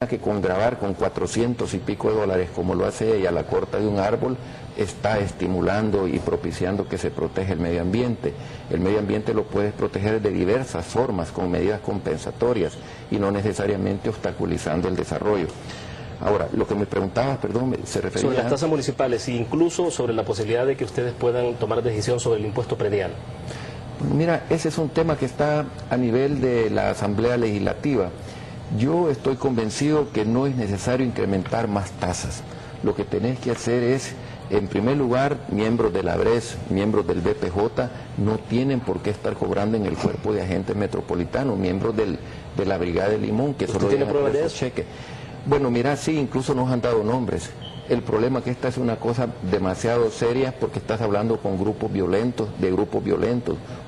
que con grabar con 400 y pico de dólares, como lo hace ella, la corta de un árbol, está estimulando y propiciando que se proteja el medio ambiente. El medio ambiente lo puedes proteger de diversas formas, con medidas compensatorias y no necesariamente obstaculizando el desarrollo. Ahora, lo que me preguntabas, perdón, se refería sobre las tasas municipales e incluso sobre la posibilidad de que ustedes puedan tomar decisión sobre el impuesto predial. Mira, ese es un tema que está a nivel de la Asamblea Legislativa. Yo estoy convencido que no es necesario incrementar más tasas. Lo que tenés que hacer es, en primer lugar, miembros de la BRES, miembros del BPJ, no tienen por qué estar cobrando en el cuerpo de agentes metropolitanos, miembros de la Brigada de Limón, que solo tiene pruebas de eso? Cheque. Bueno, mira, sí, incluso nos han dado nombres. El problema es que esta es una cosa demasiado seria porque estás hablando con grupos violentos,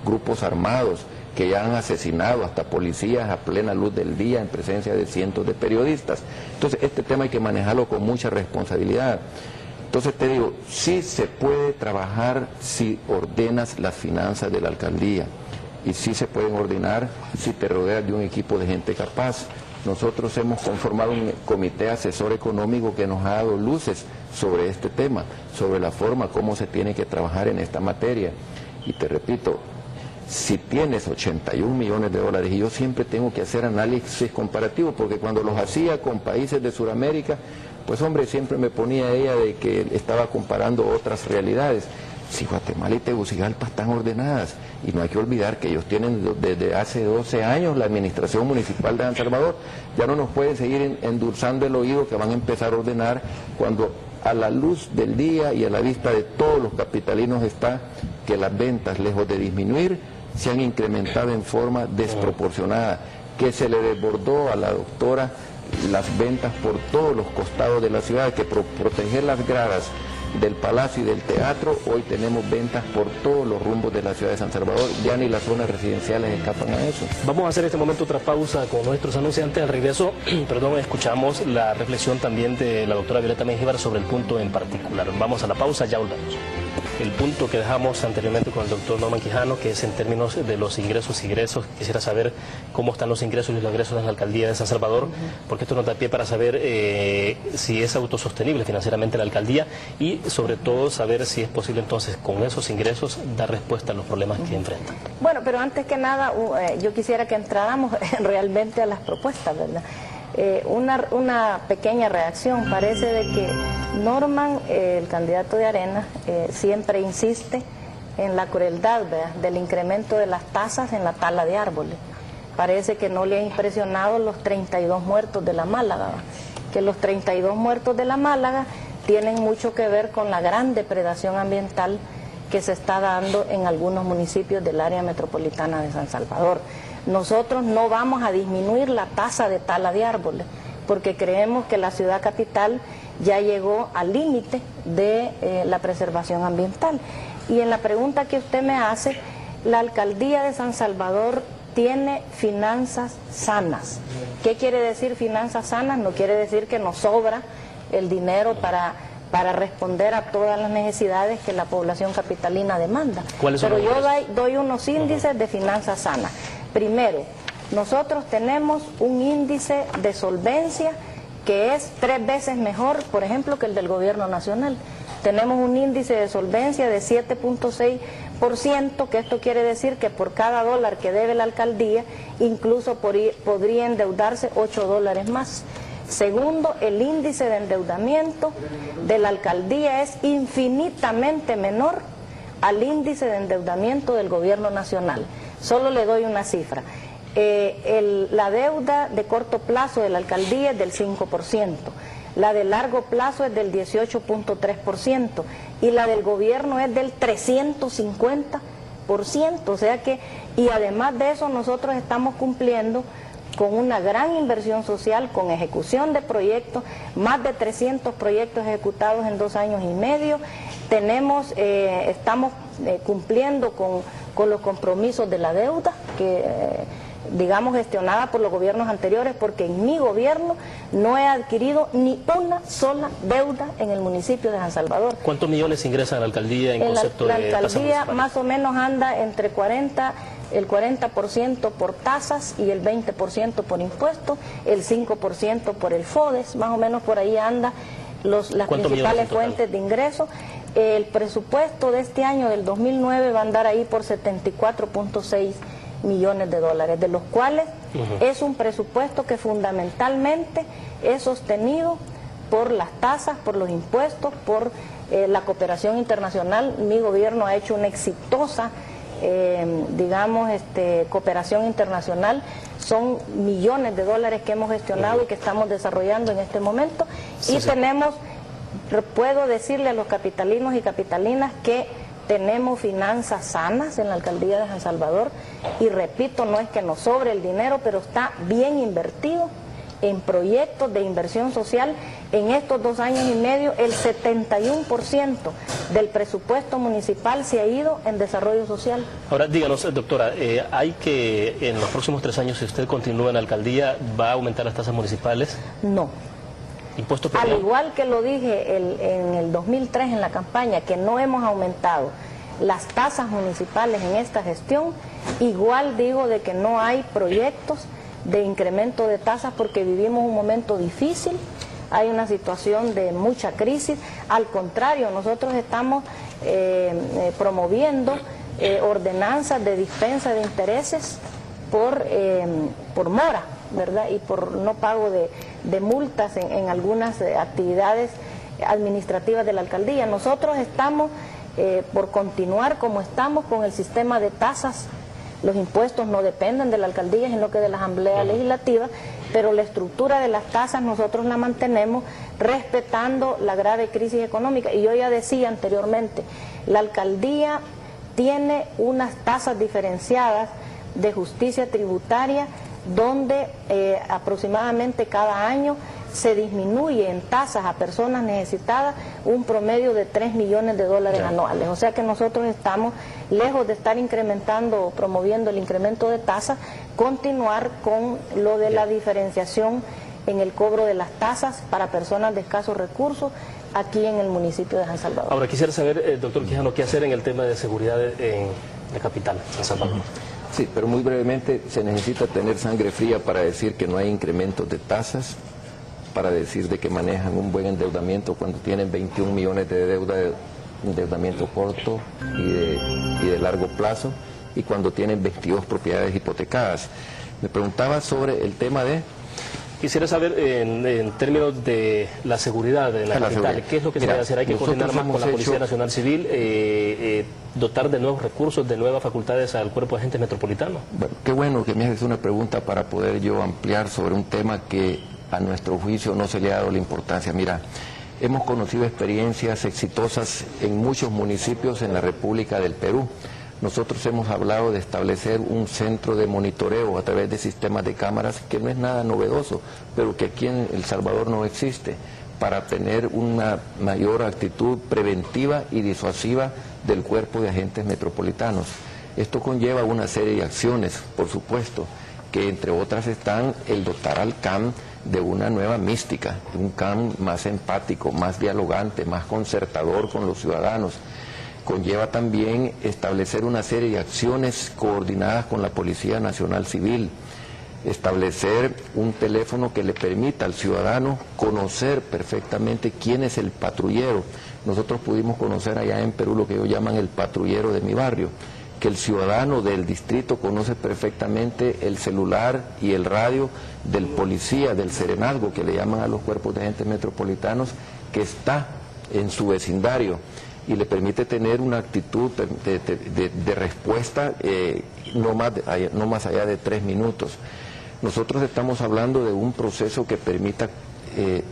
grupos armados, que ya han asesinado hasta policías a plena luz del día en presencia de cientos de periodistas. Entonces, este tema hay que manejarlo con mucha responsabilidad. Entonces te digo, sí se puede trabajar si ordenas las finanzas de la alcaldía, y sí se pueden ordenar si te rodeas de un equipo de gente capaz. Nosotros hemos conformado un comité asesor económico que nos ha dado luces sobre este tema, sobre la forma como se tiene que trabajar en esta materia. Y te repito, si tienes 81 millones de dólares, y yo siempre tengo que hacer análisis comparativo, porque cuando los hacía con países de Sudamérica, pues hombre, siempre me ponía ella de que estaba comparando otras realidades. Si Guatemala y Tegucigalpa están ordenadas, y no hay que olvidar que ellos tienen desde hace 12 años la administración municipal de San Salvador, ya no nos pueden seguir endulzando el oído que van a empezar a ordenar cuando a la luz del día y a la vista de todos los capitalinos está que las ventas, lejos de disminuir, se han incrementado en forma desproporcionada, que se le desbordó a la doctora las ventas por todos los costados de la ciudad, que por proteger las gradas del Palacio y del Teatro, hoy tenemos ventas por todos los rumbos de la ciudad de San Salvador, ya ni las zonas residenciales escapan a eso. Vamos a hacer en este momento otra pausa con nuestros anunciantes. Al regreso, escuchamos la reflexión también de la doctora Violeta Mengíbar sobre el punto en particular. Vamos a la pausa, ya volvemos. El punto que dejamos anteriormente con el doctor Norman Quijano, que es en términos de los ingresos y egresos. Quisiera saber cómo están los ingresos y los egresos en la alcaldía de San Salvador, porque esto nos da pie para saber si es autosostenible financieramente la alcaldía y sobre todo saber si es posible entonces con esos ingresos dar respuesta a los problemas que enfrentan. Bueno, pero antes que nada yo quisiera que entráramos realmente a las propuestas, ¿verdad? Una pequeña reacción. Parece de que Norman, el candidato de Arena, siempre insiste en la crueldad, ¿verdad?, del incremento de las tasas en la tala de árboles. Parece que no le ha impresionado los 32 muertos de la Málaga, ¿verdad?, que los 32 muertos de la Málaga tienen mucho que ver con la gran depredación ambiental que se está dando en algunos municipios del área metropolitana de San Salvador. Nosotros no vamos a disminuir la tasa de tala de árboles, porque creemos que la ciudad capital ya llegó al límite de la preservación ambiental. Y en la pregunta que usted me hace, la alcaldía de San Salvador tiene finanzas sanas. ¿Qué quiere decir finanzas sanas? No quiere decir que nos sobra el dinero para responder a todas las necesidades que la población capitalina demanda. Pero yo doy unos índices de finanzas sanas. Primero, nosotros tenemos un índice de solvencia que es 3 veces mejor, por ejemplo, que el del gobierno nacional. Tenemos un índice de solvencia de 7.6%, que esto quiere decir que por cada dólar que debe la alcaldía, incluso podría endeudarse 8 dólares más. Segundo, el índice de endeudamiento de la alcaldía es infinitamente menor al índice de endeudamiento del gobierno nacional. Solo le doy una cifra. La deuda de corto plazo de la alcaldía es del 5%, la de largo plazo es del 18.3% y la del gobierno es del 350%. O sea que, y además de eso nosotros estamos cumpliendo con una gran inversión social, con ejecución de proyectos, más de 300 proyectos ejecutados en 2 años y medio. Estamos cumpliendo con los compromisos de la deuda, que digamos gestionada por los gobiernos anteriores, porque en mi gobierno no he adquirido ni una sola deuda en el municipio de San Salvador. ¿Cuántos millones ingresa a la alcaldía en concepto de tasas municipales? La alcaldía más o menos anda entre 40 el 40% por tasas y el 20% por impuestos, el 5% por el FODES, más o menos por ahí anda las principales fuentes de ingresos. El presupuesto de este año, del 2009, va a andar ahí por 74.6 millones de dólares, de los cuales es un presupuesto que fundamentalmente es sostenido por las tasas, por los impuestos, por la cooperación internacional. Mi gobierno ha hecho una exitosa cooperación internacional. Son millones de dólares que hemos gestionado y que estamos desarrollando en este momento. Y tenemos, puedo decirle a los capitalinos y capitalinas que tenemos finanzas sanas en la alcaldía de San Salvador, y repito, no es que nos sobre el dinero, pero está bien invertido en proyectos de inversión social. En estos 2 años y medio, el 71% del presupuesto municipal se ha ido en desarrollo social. Ahora, díganos, doctora, ¿hay que en los próximos 3 años, si usted continúa en la alcaldía, va a aumentar las tasas municipales? No. ¿Impuesto Al igual que lo dije en el 2003 en la campaña, que no hemos aumentado las tasas municipales en esta gestión, igual digo de que no hay proyectos de incremento de tasas, porque vivimos un momento difícil, hay una situación de mucha crisis. Al contrario, nosotros estamos promoviendo ordenanzas de dispensa de intereses por mora, ¿verdad? Y por no pago de multas en algunas actividades administrativas de la alcaldía. Nosotros estamos por continuar como estamos con el sistema de tasas. Los impuestos no dependen de la alcaldía, sino que de la Asamblea Legislativa, pero la estructura de las tasas nosotros la mantenemos respetando la grave crisis económica. Y yo ya decía anteriormente, la alcaldía tiene unas tasas diferenciadas de justicia tributaria, donde aproximadamente cada año se disminuye en tasas a personas necesitadas un promedio de 3 millones de dólares anuales. O sea que nosotros estamos, lejos de estar incrementando o promoviendo el incremento de tasas, continuar con lo de la diferenciación en el cobro de las tasas para personas de escasos recursos aquí en el municipio de San Salvador. Ahora quisiera saber, doctor Quijano, ¿qué hacer en el tema de seguridad en la capital, San Salvador? Sí, pero muy brevemente, se necesita tener sangre fría para decir que no hay incrementos de tasas, para decir de que manejan un buen endeudamiento cuando tienen 21 millones de deuda, de endeudamiento corto y de largo plazo, y cuando tienen 22 propiedades hipotecadas. Me preguntaba sobre el tema de... Quisiera saber, en términos de la seguridad de la capital, ¿qué es lo que se debe hacer? ¿Hay que coordinar más con la Policía Nacional Civil, dotar de nuevos recursos, de nuevas facultades al Cuerpo de Agentes Metropolitanos? Bueno, qué bueno que me haces una pregunta para poder yo ampliar sobre un tema que a nuestro juicio no se le ha dado la importancia. Mira, hemos conocido experiencias exitosas en muchos municipios en la República del Perú. Nosotros hemos hablado de establecer un centro de monitoreo a través de sistemas de cámaras, que no es nada novedoso, pero que aquí en El Salvador no existe, para tener una mayor actitud preventiva y disuasiva del Cuerpo de Agentes Metropolitanos. Esto conlleva una serie de acciones, por supuesto, que entre otras están el dotar al CAM de una nueva mística, un CAM más empático, más dialogante, más concertador con los ciudadanos. Conlleva también establecer una serie de acciones coordinadas con la Policía Nacional Civil, establecer un teléfono que le permita al ciudadano conocer perfectamente quién es el patrullero. Nosotros pudimos conocer allá en Perú lo que ellos llaman el patrullero de mi barrio, que el ciudadano del distrito conoce perfectamente el celular y el radio del policía, del serenazgo, que le llaman a los cuerpos de agentes metropolitanos, que está en su vecindario, y le permite tener una actitud de respuesta no más allá de 3 minutos. Nosotros estamos hablando de un proceso que permita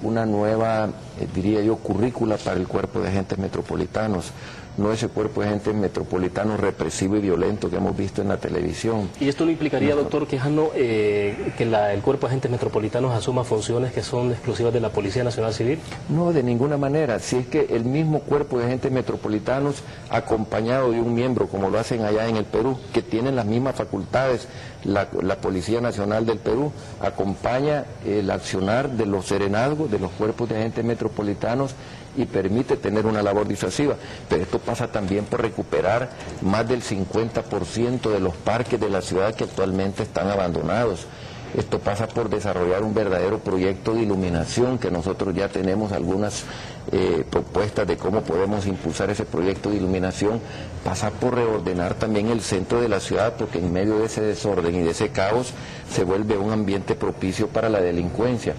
una nueva, diría yo, currícula para el Cuerpo de Agentes Metropolitanos, no ese Cuerpo de Agentes Metropolitanos represivo y violento que hemos visto en la televisión. ¿Y esto no implicaría, doctor Quijano, que el Cuerpo de Agentes Metropolitanos asuma funciones que son exclusivas de la Policía Nacional Civil? No, de ninguna manera. Si es que el mismo Cuerpo de Agentes Metropolitanos, acompañado de un miembro, como lo hacen allá en el Perú, que tienen las mismas facultades, la Policía Nacional del Perú, acompaña el accionar de los serenazgos, de los cuerpos de agentes metropolitanos, y permite tener una labor disuasiva. Pero esto pasa también por recuperar más del 50% de los parques de la ciudad que actualmente están abandonados. Esto pasa por desarrollar un verdadero proyecto de iluminación, que nosotros ya tenemos algunas propuestas de cómo podemos impulsar ese proyecto de iluminación. Pasa por reordenar también el centro de la ciudad, porque en medio de ese desorden y de ese caos se vuelve un ambiente propicio para la delincuencia.